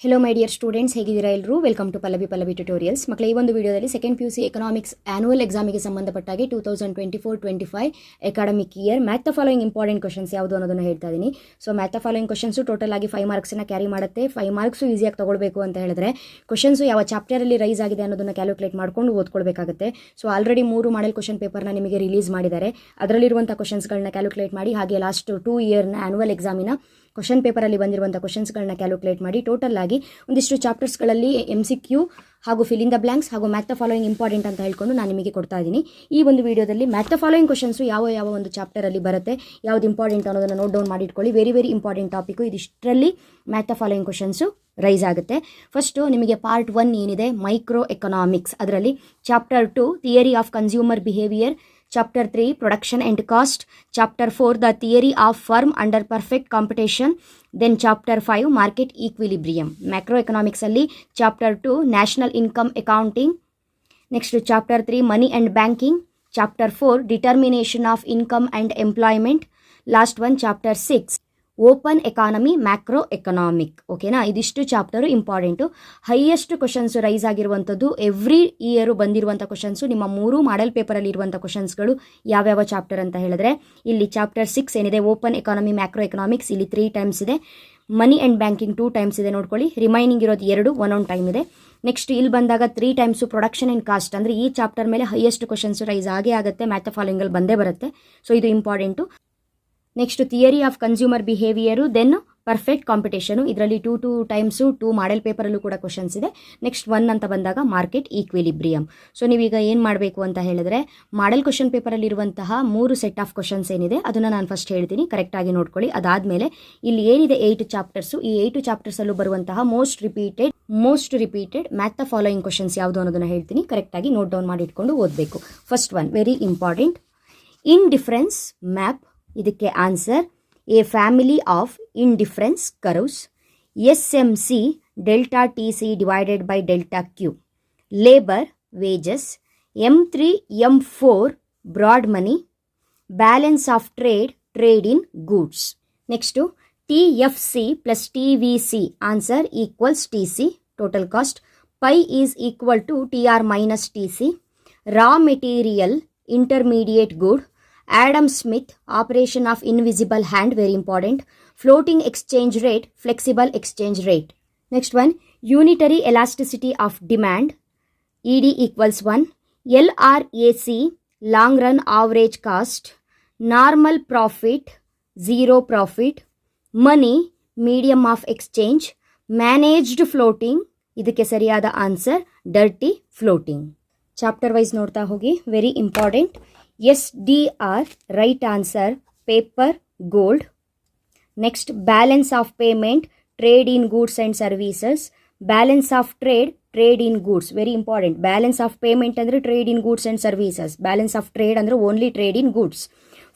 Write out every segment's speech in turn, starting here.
Hello my dear students, ಹೇಗಿದ್ದೀರಾ ಎಲ್ಲರೂ? Welcome to Pallavi tutorials. ಮಕ್ಕಳ ಈ ಒಂದು ವಿಡಿಯೋದಲ್ಲಿ ಸೆಕೆಂಡ್ PUC ಎಕನಾಮಿಕ್ಸ್ ಆನ್ಯುವಲ್ ಎಕ್ಸಾಮಿಗೆ ಸಂಬಂಧಪಟ್ಟಾಗಿ 2024-25 academic year match the following important questions ಯಾವುದು ಅನ್ನೋದನ್ನು ಹೇಳ್ತಾ ಇದ್ದೀನಿ. So match the following questions total ಆಗಿ 5 ಮಾರ್ಕ್ಸನ್ನು ಕ್ಯಾರಿ ಮಾಡುತ್ತೆ. 5 ಮಾರ್ಕ್ಸು ಈಸಿಯಾಗಿ ತಗೊಳ್ಬೇಕು ಅಂತ ಹೇಳಿದ್ರೆ ಕ್ವಶನ್ಸು ಯಾವ ಚಾಪ್ಟರಲ್ಲಿ ರೈಸ್ ಆಗಿದೆ ಅನ್ನೋದನ್ನು ಕ್ಯಾಲ್ಕುಲೇಟ್ ಮಾಡ್ಕೊಂಡು ಓದ್ಕೊಳ್ಬೇಕಾಗುತ್ತೆ. ಸೊ ಆಲ್ರೆಡಿ 3 ಮಾಡೆಲ್ ಕ್ವಶನ್ ಪೇಪರ್ನ ನಿಮಗೆ ರಿಲೀಸ್ ಮಾಡಿದ್ದಾರೆ. ಅದರಲ್ಲಿರುವಂಥ ಕ್ವಶನ್ಸ್ಗಳನ್ನ ಕ್ಯಾಲ್ಕುಲೇಟ್ ಮಾಡಿ, ಹಾಗೆ ಲಾಸ್ಟ್ 2 ಇಯರ್ನ ಆನ್ಯುವಲ್ ಎಕ್ಸಾಮಿನ ಕ್ವಶನ್ ಪೇಪರಲ್ಲಿ ಬಂದಿರುವಂಥ ಕ್ವಶನ್ಸ್ಗಳನ್ನ ಕ್ಯಾಲ್ಕುಲೇಟ್ ಮಾಡಿ ಟೋಟಲ್ ಆಗಿ ಒಂದಿಷ್ಟು ಚಾಪ್ಟರ್ಸ್ಗಳಲ್ಲಿ MCQ ಹಾಗೂ ಫಿಲ್ ಇನ್ ದ ಬ್ಲಾಂಕ್ಸ್ ಹಾಗೂ ಮ್ಯಾಥ್ ದ ಫಾಲೋಯಿಂಗ್ ಇಂಪಾರ್ಟೆಂಟ್ ಅಂತ ಹೇಳ್ಕೊಂಡು ನಾನು ನಿಮಗೆ ಕೊಡ್ತಾ ಇದ್ದೀನಿ. ಈ ಒಂದು ವಿಡಿಯೋದಲ್ಲಿ ಮ್ಯಾಥ್ ದ ಫಾಲೋಯಿಂಗ್ ಕ್ವಶನ್ಸು ಯಾವ ಒಂದು ಚಾಪ್ಟರಲ್ಲಿ ಬರುತ್ತೆ, ಯಾವ್ದು ಇಂಪಾರ್ಟೆಂಟ್ ಅನ್ನೋದನ್ನು ನೋಟ್ ಡೌನ್ ಮಾಡಿಟ್ಕೊಳ್ಳಿ. Very important topic. ಇದಿಷ್ಟರಲ್ಲಿ match the following questions raise ಆಗುತ್ತೆ. ಫಸ್ಟು ನಿಮಗೆ ಪಾರ್ಟ್ 1 ಏನಿದೆ ಮೈಕ್ರೋ ಎಕನಾಮಿಕ್ಸ್, ಅದರಲ್ಲಿ chapter 2 theory of consumer behaviour, Chapter 3 Production and Cost, Chapter 4 The Theory of Firm Under Perfect Competition, then Chapter 5 Market Equilibrium. Macroeconomics alli Chapter 2 National Income Accounting, next Chapter 3 Money and Banking, Chapter 4 Determination of Income and Employment, last one Chapter 6 open economy macro economic. ಓಕೆನಾ, ಇದಿಷ್ಟು chapter important. Highest questions rise ಆಗಿರುವಂಥದ್ದು every year ಬಂದಿರುವಂಥ questions ನಿಮ್ಮ 3 model ಪೇಪರಲ್ಲಿ ಇರುವಂಥ ಕ್ವಶನ್ಸ್ಗಳು ಯಾವ್ಯಾವ chapter ಅಂತ ಹೇಳಿದ್ರೆ, ಇಲ್ಲಿ ಚಾಪ್ಟರ್ 6 ಏನಿದೆ ಓಪನ್ ಎಕಾನಮಿ ಮ್ಯಾಕ್ರೋ ಎಕನಾಮಿಕ್ಸ್, ಇಲ್ಲಿ 3 ಟೈಮ್ಸ್ ಇದೆ. ಮನಿ ಆ್ಯಂಡ್ ಬ್ಯಾಂಕಿಂಗ್ 2 ಟೈಮ್ಸ್ ಇದೆ, ನೋಡ್ಕೊಳ್ಳಿ. ರಿಮೈನಿಂಗ್ ಇರೋದು 2 1 ಟೈಮ್ ಇದೆ. ನೆಕ್ಸ್ಟ್ ಇಲ್ಲಿ ಬಂದಾಗ 3 ಟೈಮ್ಸು ಪ್ರೊಡಕ್ಷನ್ ಆ್ಯಂಡ್ ಕಾಸ್ಟ್, ಅಂದರೆ ಈ ಚಾಪ್ಟರ್ ಮೇಲೆ ಹೈಯೆಸ್ಟ್ ಕ್ವಶನ್ಸ್ ರೈಸ್ ಆಗೇ ಆಗುತ್ತೆ. ಮ್ಯಾಥ್ ಫಾಲೋಯಿಂಗಲ್ಲಿ ಬಂದೇ ಬರುತ್ತೆ. ಸೊ ಇದು important. Next theory of consumer behaviour, then perfect competition, ಇದರಲ್ಲಿ 2 ಟೈಮ್ಸು 2 ಮಾಡೆಲ್ ಪೇಪರಲ್ಲೂ ಕೂಡ ಕ್ವಶನ್ಸ್ ಇದೆ. ನೆಕ್ಸ್ಟ್ 1 ಅಂತ ಬಂದಾಗ ಮಾರ್ಕೆಟ್ ಈಕ್ವಿಲಿಬ್ರಿಯಮ್. ಸೊ ನೀವೀಗ ಏನು ಮಾಡಬೇಕು ಅಂತ ಹೇಳಿದ್ರೆ, ಮಾಡೆಲ್ ಕ್ವಶನ್ ಪೇಪರಲ್ಲಿರುವಂತಹ 3 ಸೆಟ್ ಆಫ್ ಕ್ವಶನ್ಸ್ ಏನಿದೆ ಅದನ್ನು ನಾನು ಫಸ್ಟ್ ಹೇಳ್ತೀನಿ, ಕರೆಕ್ಟಾಗಿ ನೋಡ್ಕೊಳ್ಳಿ. ಅದಾದಮೇಲೆ ಇಲ್ಲಿ ಏನಿದೆ 8 ಚಾಪ್ಟರ್ಸು, ಈ 8 ಚಾಪ್ಟರ್ಸಲ್ಲೂ ಬರುವಂತಹ most repeated match the following questions ಯಾವುದು ಅನ್ನೋದನ್ನು ಹೇಳ್ತೀನಿ, ಕರೆಕ್ಟಾಗಿ ನೋಟ್ ಡೌನ್ ಮಾಡಿ ಇಟ್ಕೊಂಡು ಓದಬೇಕು. First one very important, indifference map. ಇದಕ್ಕೆ answer a family of indifference curves, SMC delta TC divided by delta Q, labour wages, M3 M4 broad money, balance of trade in goods. Next TFC plus TVC answer equals TC total cost, pi is equal to TR minus TC, raw material intermediate good, Adam Smith operation of invisible hand, very important, floating exchange rate, flexible exchange rate. Next one, unitary elasticity of demand, ED equals 1, LRAC long run average cost, normal profit, zero profit, money medium of exchange, managed floating, ಇದಕ್ಕೆ ಸರಿಯಾದ answer dirty floating. Chapter wise ನೋಡ್ತಾ ಹೋಗಿ, very important. SDR right answer paper gold. Next, balance of payment, trade in goods and services, balance of trade in goods, very important. Balance of payment andre trade in goods and services, balance of trade andre only trade in goods,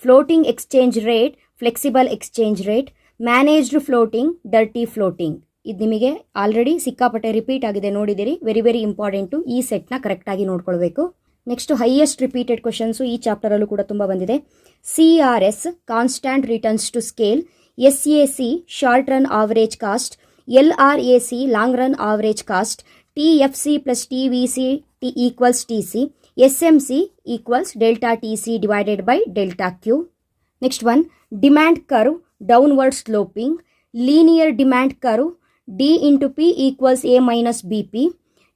floating exchange rate, flexible exchange rate, managed floating, dirty floating. ಇದು ನಿಮಗೆ already ಸಿಕ್ಕಾಪಟ್ಟೆ repeat ಆಗಿದೆ, ನೋಡಿದಿರಿ. Very important. ಈ ಸೆಟ್ನ ಕರೆಕ್ಟಾಗಿ ನೋಡ್ಕೊಳ್ಬೇಕು. Next highest repeated questions ಈ ಚಾಪ್ಟರಲ್ಲೂ ಕೂಡ ತುಂಬ ಬಂದಿದೆ. CRS constant returns to scale, SAC short run average cost, LRAC long run average cost, TFC plus TVC equals TC, SMC equals delta TC divided by delta Q. Next one, demand curve downward sloping, linear demand curve, D into P equals A minus BP,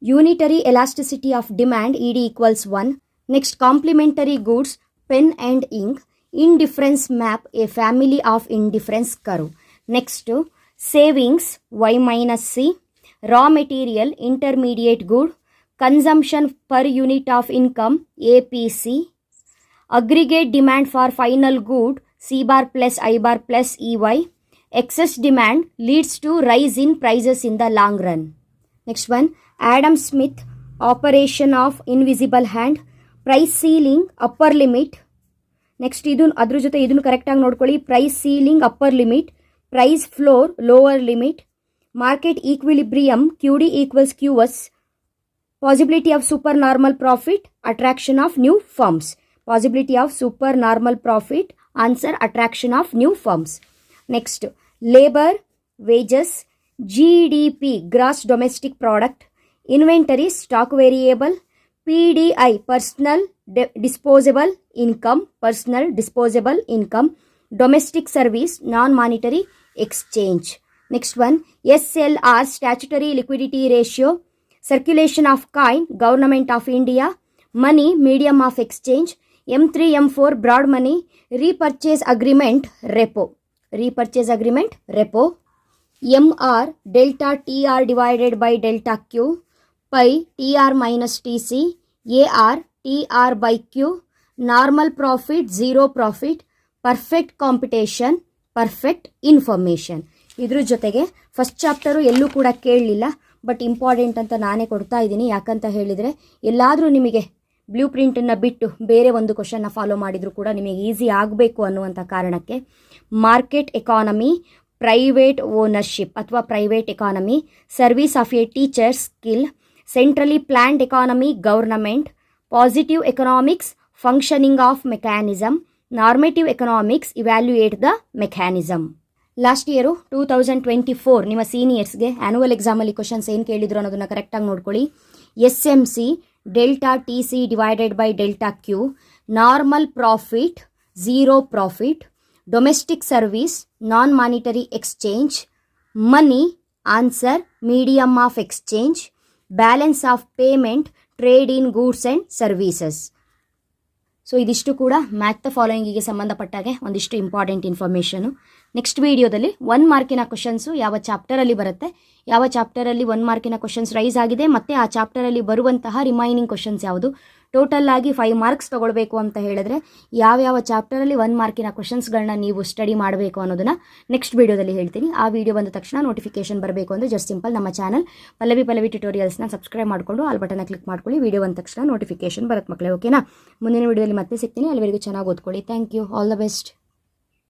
unitary elasticity of demand, ED equals 1. Next, complementary goods, pen and ink, indifference map, a family of indifference curve. Next, savings, Y minus C, raw material, intermediate good, consumption per unit of income, APC, aggregate demand for final good, C bar plus I bar plus EY, excess demand leads to rise in prices in the long run. Next one, Adam Smith operation of invisible hand, price ceiling upper limit. Next ಅದ್ರ ಜೊತೆ ಇದನ್ನು ಕರೆಕ್ಟಾಗಿ ನೋಡ್ಕೊಳ್ಳಿ. Price ceiling upper limit, price floor lower limit, market equilibrium QD equals QS, possibility of super normal profit, attraction of new firms. Possibility of super normal profit, answer attraction of new firms. Next labour wages, GDP, gross domestic product. Inventory, stock variable. PDI, personal disposable income. Domestic service, non monetary exchange. Next one, SLR, statutory liquidity ratio. Circulation of coin, government of India. Money, medium of exchange. M3, M4, broad money. Repurchase agreement, repo. MR, delta TR divided by delta Q. Pi, TR minus TC. AR, TR by Q. Normal profit, zero profit. Perfect competition, perfect information. ಇದ್ರ ಜೊತೆಗೆ first chapter ಎಲ್ಲೂ ಕೂಡ ಕೇಳಲಿಲ್ಲ, but important ಅಂತ ನಾನೇ ಕೊಡ್ತಾ ಇದ್ದೀನಿ. ಯಾಕಂತ ಹೇಳಿದರೆ ಎಲ್ಲಾದರೂ ನಿಮಗೆ ಬ್ಲೂ ಪ್ರಿಂಟನ್ನು ಬಿಟ್ಟು ಬೇರೆ ಒಂದು ಕ್ವಶನ್ನ ಫಾಲೋ ಮಾಡಿದರೂ ಕೂಡ ನಿಮಗೆ ಈಸಿ ಆಗಬೇಕು ಅನ್ನುವಂಥ ಕಾರಣಕ್ಕೆ ಮಾರ್ಕೆಟ್ ಎಕಾನಮಿ, ಪ್ರೈವೇಟ್ ಓನರ್ಶಿಪ್ ಅಥವಾ private economy, service of A teacher skill, centrally planned economy, government, positive economics, functioning of mechanism, normative economics, evaluate the mechanism. Last year 2024 ನಿಮ್ಮ ಸೀನಿಯರ್ಸ್ಗೆ ಆ್ಯನುವಲ್ ಎಕ್ಸಾಮಲ್ಲಿ ಕ್ವಶನ್ಸ್ ಏನು ಕೇಳಿದ್ರು ಅನ್ನೋದನ್ನು ಕರೆಕ್ಟಾಗಿ ನೋಡ್ಕೊಳ್ಳಿ. SMC, delta TC divided by delta Q. Normal profit, zero profit. Domestic service, non monetary exchange. Money, answer medium of exchange. Balance of payment, trade in goods and services. So ಇದಿಷ್ಟು ಕೂಡ math the ಫಾಲೋಯಿಂಗಿಗೆ ಸಂಬಂಧಪಟ್ಟಾಗೆ ಒಂದಿಷ್ಟು important information. Next ವಿಡಿಯೋದಲ್ಲಿ 1 ಮಾರ್ಕಿನ questions ಯಾವ ಚಾಪ್ಟರಲ್ಲಿ ಬರುತ್ತೆ, ಯಾವ ಚಾಪ್ಟರಲ್ಲಿ 1 ಮಾರ್ಕಿನ questions rice ಆಗಿದೆ, ಮತ್ತು ಆ ಚಾಪ್ಟರಲ್ಲಿ ಬರುವಂತಹ ರಿಮೈನಿಂಗ್ ಕ್ವಶನ್ಸ್ ಯಾವುದು, ಟೋಟಲ್ ಆಗಿ 5 ಮಾರ್ಕ್ಸ್ ತೊಗೊಳ್ಬೇಕು ಅಂತ ಹೇಳಿದ್ರೆ ಯಾವ್ಯಾವ ಚಾಪ್ಟರಲ್ಲಿ 1 ಮಾರ್ಕಿನ ಕ್ವಶನ್ಸ್ಗಳನ್ನ ನೀವು ಸ್ಟಡಿ ಮಾಡಬೇಕು ಅನ್ನೋದನ್ನು ನೆಕ್ಸ್ಟ್ ವಿಡಿಯೋದಲ್ಲಿ ಹೇಳ್ತೀನಿ. ಆ ವಿಡಿಯೋ ಬಂದ ತಕ್ಷಣ ನೋಟಿಫಿಕೇಶನ್ ಬರಬೇಕು ಅಂದರೆ ಜಸ್ಟ್ ಸಿಂಪಲ್ ನಮ್ಮ ಚಾನಲ್ ಪಲ್ಲವಿ ಟ್ಯುಟೋರಿಯಲ್ಸ್ನ ಸಬ್ಸ್ಕ್ರೈಬ್ ಮಾಡಿಕೊಂಡು ಆಲ್ ಬಟನ್ನ ಕ್ಲಿಕ್ ಮಾಡ್ಕೊಳ್ಳಿ. ವಿಡಿಯೋ ಬಂದ ತಕ್ಷಣ ನೋಟಿಫಿಕೇಶನ್ ಬರುತ್ತೆ ಮಕ್ಕಳೇ. ಓಕೆನಾ? ಮುಂದಿನ ವಿಡಿಯೋದಲ್ಲಿ ಮತ್ತೆ ಸಿಗ್ತೀನಿ. ಅಲ್ಲಿವರೆಗೂ ಚೆನ್ನಾಗಿ ಓದ್ಕೊಳ್ಳಿ. Thank you. All the best.